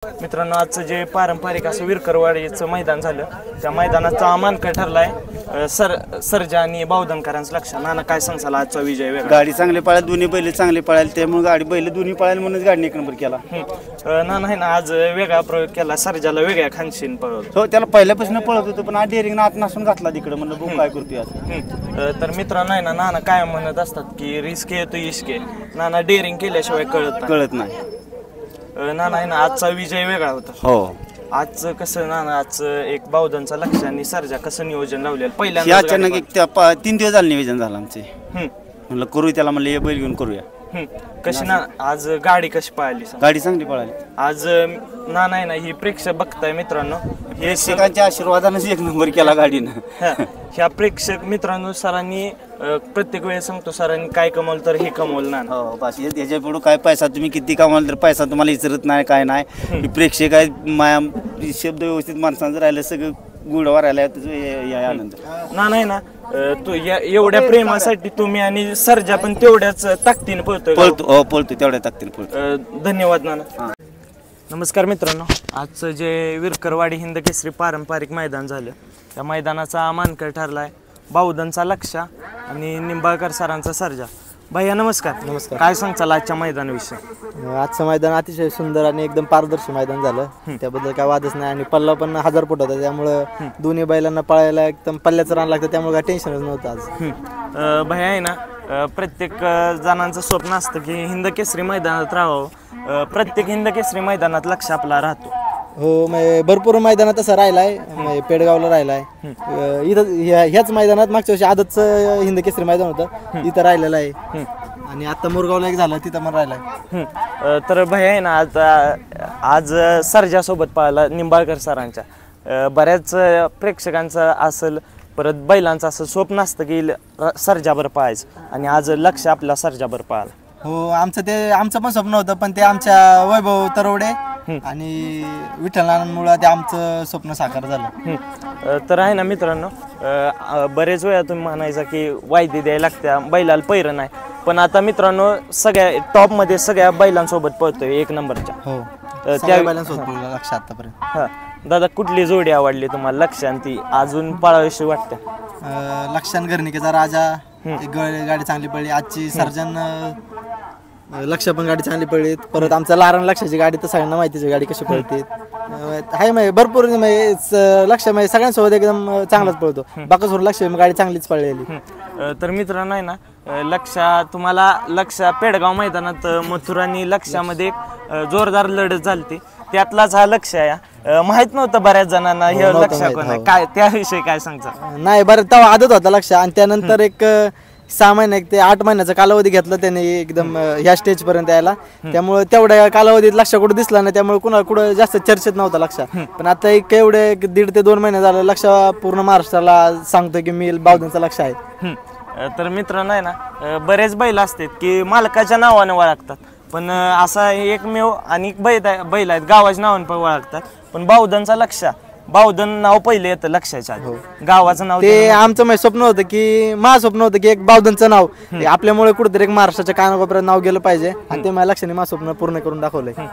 मित्रांनो आजचं जे पारंपरिक असं विरकरवाडीचं मैदान झालं त्या मैदानाचा मानकरी ठरलाय सर्जा आणि बावधनकरांचं लक्ष. नाना काय सांगसाल आजचा विजय वेगळा? गाडी चांगली पळाली, दोन्ही बैल चांगले पळाले, त्यामुळे गाडी बैल दोन्ही पळाली म्हणून गाडी एक नंबर केला. नाना आहे ना आज वेगळा प्रयोग केला, सर्जाला वेगळ्या खानशीन पळवलं. हो त्याला पहिल्यापासून पळत होतो पण आज डेअरिंग आत नसून घातला तिकडे, म्हणलं बघू काय करतोय आज. तर मित्रांनो आहे ना नाना काय म्हणत असतात की रिस्क आहे तो इश्क आहे. नाना डेअरिंग केल्याशिवाय कळत नाही. नाना आहे ना आजचा विजय वेगळा होता. हो आजचं कसं नाना आजचं एक बावधनचा लक्ष आणि सर्जा कसं नियोजन लावलेलं पहिल्यांदा अचानक एक 3 दिवस झालं नियोजन झालं आमचे. म्हणलं करूया त्याला, म्हणलं हे बैल घेऊन करूया. कशी ना आज गाडी कशी पळाली? गाडी चांगली पळाली आज. नाना आहे ना ही प्रेक्षक बघताय मित्रांनो, हे सगळ्यांच्या आशीर्वादानेच एक नंबर केला गाडीनं. ह्या प्रेक्षक मित्रांनो सरांनी प्रत्येक वेळेस सांगतो सरांनी काय कमवलं तर हे कमवलं ना. हो बस याच्या पुढे काय पैसा तुम्ही किती कमावलं तर पैसा तुम्हाला विचारत नाही काय नाही. प्रेक्षक आहे माया शब्द व्यवस्थित माणसांचं राहिलं सगळं गुढवा राहिला आनंद. नाही ना तू एवढ्या प्रेमासाठी तुम्ही आणि सर्जा पण तेवढ्याच ताकदीने पळतो तेवढ्या ताकदीने पळतो. धन्यवाद नाना. नमस्कार मित्रांनो, आजचं जे विरकरवाडी हिंद केसरी पारंपरिक मैदान झालं त्या मैदानाचा मानकरी ठरलाय बावधनचा लक्ष आणि निंबाळकर सरांचा सर्जा. भैया नमस्कार. नमस्कार. काय सांगचाल आजच्या मैदानाविषयी? आजचं मैदान अतिशय सुंदर आणि एकदम पारदर्शी मैदान झालं, त्याबद्दल काय वादच नाही. आणि पल्ला पण 1000 फूट होता, त्यामुळं दोन्ही बैलांना पळायला एकदम पल्ल्याचं रान लागतं, त्यामुळे काय टेन्शनच नव्हतं आज. भैया आहे ना प्रत्येक जणांचं स्वप्न असतं की हिंद केसरी मैदानात राहावं. प्रत्येक हिंद केसरी मैदानात लक्ष आपला राहतो. हो भरपूर मैदानात तसं राहिलाय, पेडगावला राहिलाय, इथं ह्याच मैदानात मागच्या वर्षी आदतचं हिंद केसरी मैदान होतं इथं राहिलेलं आहे. आणि आता मुरगावला एक झालं तिथं पण राहिलाय. तर भैया आहे ना आज सर्जासोबत पाहायला निंबाळकर सरांच्या बऱ्याच प्रेक्षकांचं असेल परत बैलांचं असं स्वप्न असतं की सर्जाबर पाहायचं आणि आज लक्ष आपल्या सर्जाबर पाहायला. हो आमचं पण स्वप्न होतं, पण ते आमच्या वैभव तरवडे आणि विठ्ठलांमुळे ते आमचं स्वप्न साकार झालं. तर आहे ना मित्रांनो बरेच वेळा तुम्ही म्हणायचा की वायदी द्यायला लागत्या बैलाला पैर नाही, पण आता मित्रांनो सगळ्या टॉपमध्ये सगळ्या बैलांसोबत पळतोय एक नंबरच्या. हो त्या बैलांसोबत पळलो लक्ष आतापर्यंत. हा दादा कुठली जोडी आवडली तुम्हाला लक्ष आणि ती अजून पळाविषयी वाटते? लक्षान गर्णिकेचा राजा गाडी चांगली पडली. आजची सर्जन लक्ष पण गाडी चांगली पडली. परत आमचा लारण लक्षाची गाडी तर सगळ्यांना माहितीची गाडी कशी पळते आहे. भरपूर लक्ष सगळ्यांसोबत एकदम चांगलाच पळतो. बाकासोर लक्ष गाडी चांगलीच पळलेली. तर मित्रांनो आहे ना तुम्हाला लक्ष पेडगाव मैदानात मथुर आणि लक्षामध्ये एक जोरदार लढत झाली, त्यातलाच हा लक्ष आहे. माहित नव्हतं बऱ्याच जणांना हे लक्ष कोण आहे, काय त्याविषयी काय सांगता? नाही बरं तेव्हा आदत होता लक्ष, आणि त्यानंतर एक 6 महिने ते 8 महिन्याचा कालावधी घेतला त्याने एकदम ह्या स्टेज पर्यंत यायला. त्यामुळे तेवढ्या कालावधीत लक्ष कुठं दिसला नाही, त्यामुळे कुणाला कुठं जास्त चर्चेत नव्हता लक्ष. पण आता एक एवढे 1.5 ते 2 महिने झालं लक्ष पूर्ण महाराष्ट्राला सांगतोय की मी बावधनचा लक्ष आहे. तर मित्रांनो आहे ना बरेच बैल असतात की मालकाच्या नावाने ओळखतात, पण असा एकमेव आणि बैल आहेत गावाच्या नावाने पण ओळखतात. पण बावधनचा लक्ष, बावधन नाव पहिले येतं लक्षाच्या आधी, गावाचं नाव. ते आमचं स्वप्न होतं की स्वप्न होतं की एक बावधनचं नाव आपल्यामुळे कुठेतरी एक महाराष्ट्राच्या कानाकोपऱ्यात नाव गेलं पाहिजे, आणि ते माझ्या लक्षाने माझं स्वप्न पूर्ण करून दाखवलंय.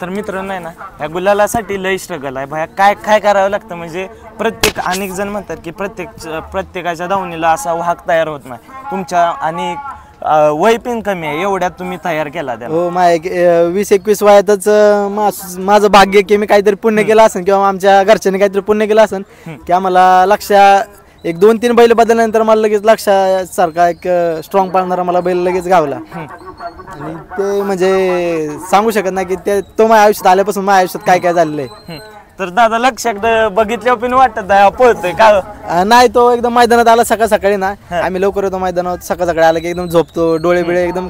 तर मित्रांनो आहे ना या गुलालासाठी लय स्ट्रगल आहे भाया. काय करावं लागतं म्हणजे अनेक जण म्हणतात की प्रत्येकाच्या दावणीला असा वाहक तयार होत नाही तुमच्या, आणि वय पण कमी आहे एवढ्यात तुम्ही तयार केला त्या. हो 20-21 वयातच माझं भाग्य की मी काहीतरी पुण्य केलं असेल किंवा आमच्या घरच्यांनी काहीतरी पुण्य केलं असेल की आम्हाला लक्ष एक 2-3 बैल बदलल्यानंतर मला लगेच लक्षासारखा एक स्ट्रॉंग पाळणारा मला बैल लगेच गावला. आणि ते म्हणजे सांगू शकत नाही की तो माझ्या आयुष्यात आल्यापासून माझ्या आयुष्यात काय काय झालेलं आहे. तर दादा लक्ष बघितल्यावर पण वाटत पळतोय का नाही? तो एकदम मैदानात आला सकाळी ना, आम्ही लवकर येतो मैदानात, सकाळी आला की एकदम झोपतो, डोळे बिळे एकदम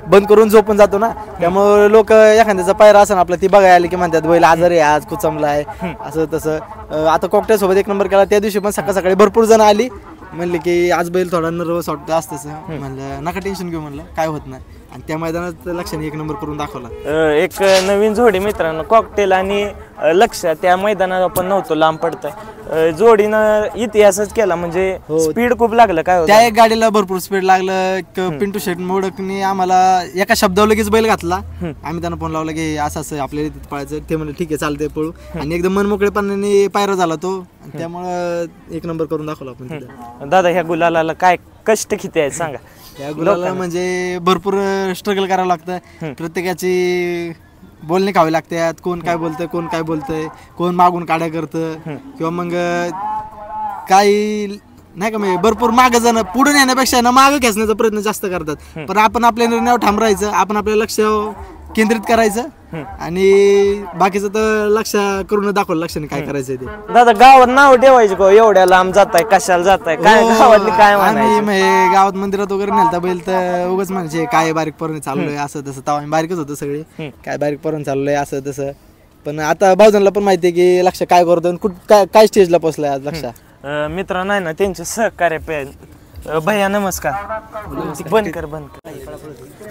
बंद करून झोपून जातो ना. त्यामुळे लोक एखाद्याचा पायरा असं आपला ती बघायला आली की म्हणतात बैल आजारी आहे आज कुचमला आहे असं तसं. आता कॉकटेल सोबत 1 नंबर केला त्या दिवशी पण सकाळी भरपूर जण आली, म्हणले की आज बैल थोडा नर्वस वाटतं असतं. म्हणलं नका टेन्शन घेऊ, म्हणलं काय होत नाही. आणि त्या मैदानात लक्षाने 1 नंबर करून दाखवला. एक नवीन जोडी मित्रांनो कॉकटेल आणि लक्ष त्या मैदानात आपण नव्हतो, लांब पडतंय. जोडीनं इतिहासच केला म्हणजे स्पीड खूप लागलं. काय त्या एक गाडीला भरपूर स्पीड लागलं. पिंटू शेट मोडकनी आम्हाला एका शब्दावर लगेच बैल घातला. आम्ही त्यांना फोन लावला की असं असं आपल्याला तिथे पळायचं. ते म्हणले ठीक आहे चालतंय पळू. आणि एकदम मनमोकळेपणाने पायरा झाला तो. त्यामुळं एक नंबर करून दाखवला आपण तिथे. दादा ह्या गुलालाला काय कष्ट किती आहेत सांगा. या गुलाला म्हणजे भरपूर स्ट्रगल करावं लागतं. प्रत्येकाची बोलणे खावे लागतात. कोण काय बोलतंय, कोण काय बोलतंय, कोण मागून काड्या करतं किंवा मग काही नाही का. म्हणजे भरपूर मागं जाणं, पुढे नेण्यापेक्षा ना मागं खेचण्याचा प्रयत्न जास्त करतात. पण आपण आपल्या निर्णयावर ठाम राहायचं. आपण आपल्या लक्ष केंद्रित करायचं आणि बाकीचं तर लक्ष करून दाखवलं लक्षाने काय करायचंय ते. दादा गावात नाव ठेवायचे का एवढ्या लांब जाताय, कशाला जाताय, काय गावातली काय आम्ही गावात मंदिरात वगैरे नेलता बैल तर उगाच म्हणजे काय बारीक पोरांनी चाललोय असं तसं. तेव्हा आम्ही बारीकच होतो सगळे, काय बारीक पोरांनी चाललोय असं तसं. पण आता भाऊजांना पण माहितीये की लक्ष काय करतो, काय स्टेजला पोहोचलाय आज लक्ष. मित्रांनो आहे ना त्यांचे सहकार्य भैया नमस्कार. बंद कर.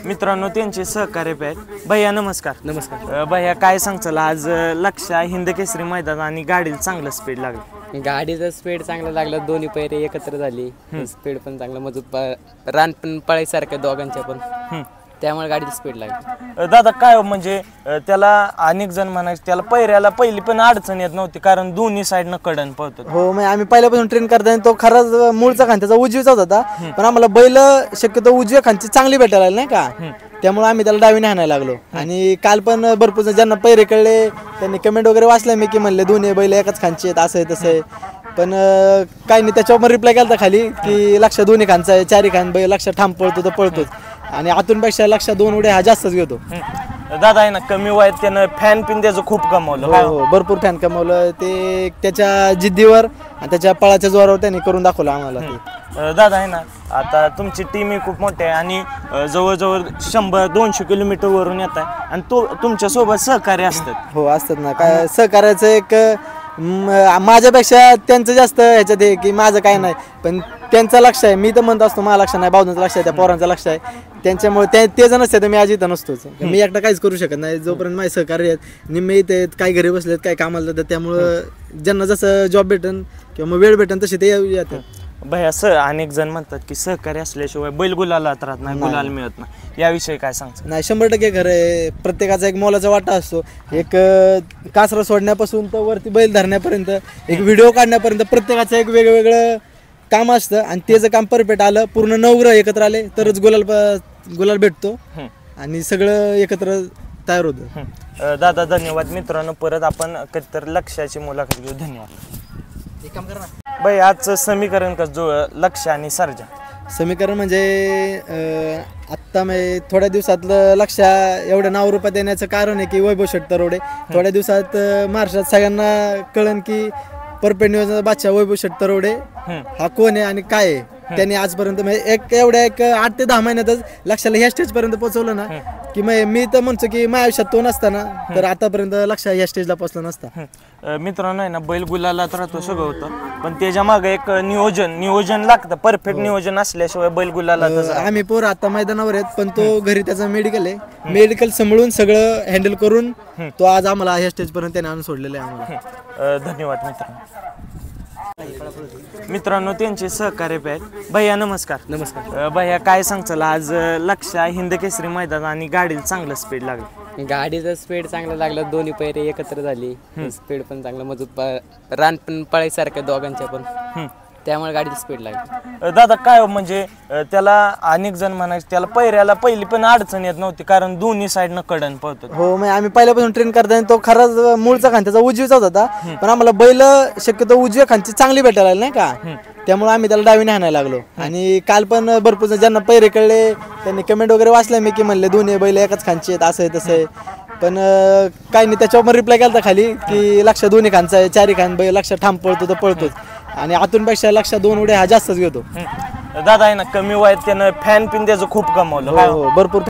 मित्रांनो त्यांचे सहकार्य भैया नमस्कार. नमस्कार. भैया काय सांगचाल आज लक्ष हिंद केसरी मैदान आणि गाडीला चांगलं स्पीड लागलं. गाडीचं स्पीड चांगलं लागलं. दोन्ही पैरे एकत्र झाली. स्पीड पण चांगलं मजबूत. रान पण पळायसारखं दोघांच्या पण. त्यामुळे गाडीची स्पीड लागली. दादा काय म्हणजे त्याला अनेक जण म्हणायचे त्याला पैऱ्याला पहिली पण अडचण येत नव्हती कारण दोन्ही साईडनं कडन पळतो. हो म्हणजे आम्ही पहिल्यापासून ट्रेन करताना तो खराच मूळचा खान त्याचा उजवीचाच होता. पण आम्हाला बैल शक्यतो उजव्या खानची चांगली भेटायला नाही का. त्यामुळे आम्ही त्याला डावीने आणायला लागलो. आणि काल पण भरपूर ज्यांना पैरे कळले त्यांनी कमेंट वगैरे वाचल्या मी की म्हणले दोन्ही बैल एकाच खानचे आहेत असं आहे तसं आहे. पण काही नाही त्याच्यावर पण रिप्लाय केला खाली की लक्ष दोन्ही खानचा आहे. चारी खान बैल लक्ष ठाम पळतो तर पळतोच. आणि आतूनपेक्षा लक्ष 2 उड्या हा जास्तच घेतो. दादा आहे ना कमी वयात त्यानं फॅन पिन त्याचं खूप कमवलं. हो भरपूर फॅन कमवलं. ते त्याच्या जिद्दीवर आणि त्याच्या पळाच्या जोरावर त्यांनी करून दाखवलं आम्हाला. दादा आहे ना आता तुमची टीम ही खूप मोठी आहे आणि जवळजवळ 100-200 किलोमीटर वरून येत आहे आणि तुमच्या सोबत सहकार्य असतात. हो असतात ना. काय सहकार्याचं एक माझ्यापेक्षा त्यांचं जास्त ह्याच्यात आहे की माझं काय नाही पण त्यांचं लक्ष आहे. मी तर म्हणत असतो माझं लक्ष नाही, भाऊजांचं लक्ष आहे, त्या पोरांचं लक्ष आहे. त्यांच्यामुळे ते जण असते तर मी आज इथं नसतोच. मी एकटा काहीच करू शकत नाही. जोपर्यंत माझे सहकार्य आहेत निम्मे इथे आहेत, काही घरी बसलेत, काही कामाला जातात. त्यामुळं ज्यांना जसं जॉब भेटन किंवा मग वेळ भेटन तसे ते येतात. भैया अनेक जण म्हणतात की सहकार्य असल्याशिवाय बैल गुलाला राहत नाही, गुलाल मिळत नाही. याविषयी काय सांगतो. नाही 100% खरं आहे. प्रत्येकाचा एक मोलाचा वाटा असतो. एक कासरा सोडण्यापासून तर वरती बैल धरण्यापर्यंत, एक व्हिडिओ काढण्यापर्यंत प्रत्येकाचं एक वेगवेगळं काम असतं. आणि ते जर काम परफेक्ट आलं, पूर्ण 9 ग्रह एकत्र आले तरच गुलाल भेटतो आणि सगळं एकत्र तयार होतं. दादा धन्यवाद. मित्रांनो परत आपण कधीतरी लक्ष्याची मुलाखत घेऊ. धन्यवाद. एक काम करा ना भाई आजचं समीकरण कसं जो लक्ष आणि सर्जा समीकरण म्हणजे आत्ता म्हणजे थोड्या दिवसातलं लक्ष एवढं नाव रूपात येण्याचं कारण आहे की वैभव शेठ तरवडे. थोड्या दिवसात महाराष्ट्रात सगळ्यांना कळन की परफेक्ट नियोजनाचा बादशाह वैभव शेठ तरवडे हा कोण आहे आणि काय आहे. त्यांनी आजपर्यंत म्हणजे एक 8 ते 10 महिन्यातच लक्षाला ह्या स्टेज पर्यंत पोहोचवलं ना की मी तर म्हणतो की माझ्या आयुष्यात तो नसताना तर आतापर्यंत लक्ष ह्या स्टेजला पोहोचला नसता. मित्रांनो आहे ना बैल गुलाला तर तो सगळं होतं पण त्याच्या मागे एक नियोजन लागतं. परफेक्ट नियोजन असल्याशिवाय बैल गुलाला. आम्ही पोरं आता मैदानावर आहेत पण तो घरी त्याचं मेडिकल आहे. मेडिकल सांभाळून सगळं हँडल करून तो आज आम्हाला ह्या स्टेज पर्यंत त्याने आणून सोडलेलं आहे आम्हाला. धन्यवाद मित्रांनो त्यांचे सहकार्य भैया नमस्कार. नमस्कार. भैया काय सांगचाल आज लक्ष हिंद केसरी मैदान आणि गाडीला चांगलं स्पीड लागलं. गाडीचं स्पीड चांगलं लागलं. दोन्ही पैरे एकत्र झाली. स्पीड पण चांगलं मजबूत. रान पण पळायसारखं दोघांच्या पण. त्यामुळे गाडीची स्पीड लागली. दादा काय म्हणजे त्याला अनेक जण म्हणायचे त्याला पैऱ्याला पहिली पण अडचण येत नव्हती कारण दोन्ही साईडनं कडन पळतो. हो म्हणजे आम्ही पहिल्यापासून ट्रेन करताना तो खराच मूळचा खान त्याचा उजवीचाच होता. पण आम्हाला बैल शक्यतो उजव्या खानची चांगली भेटायला नाही का. त्यामुळे आम्ही त्याला डावीने आणायला लागलो. आणि काल पण भरपूर ज्यांना पैरे कळले त्यांनी कमेंट वगैरे वाचल्या मी की म्हणले दोन्ही बैल एकाच खानचे आहेत असं आहे तसं आहे. पण काही नाही त्याच्यावर पण रिप्लाय केला खाली की लक्ष दोन्ही खानचा आहे. चारी खान बैल लक्ष ठाम पळतो तर पळतोच. आणि आतूनपेक्षा लक्ष 2 उड्या हा जास्तच घेतो. दादा आहे ना कमी वयात त्यानं फॅन पिन त्याचं खूप कमवलं. भरपूर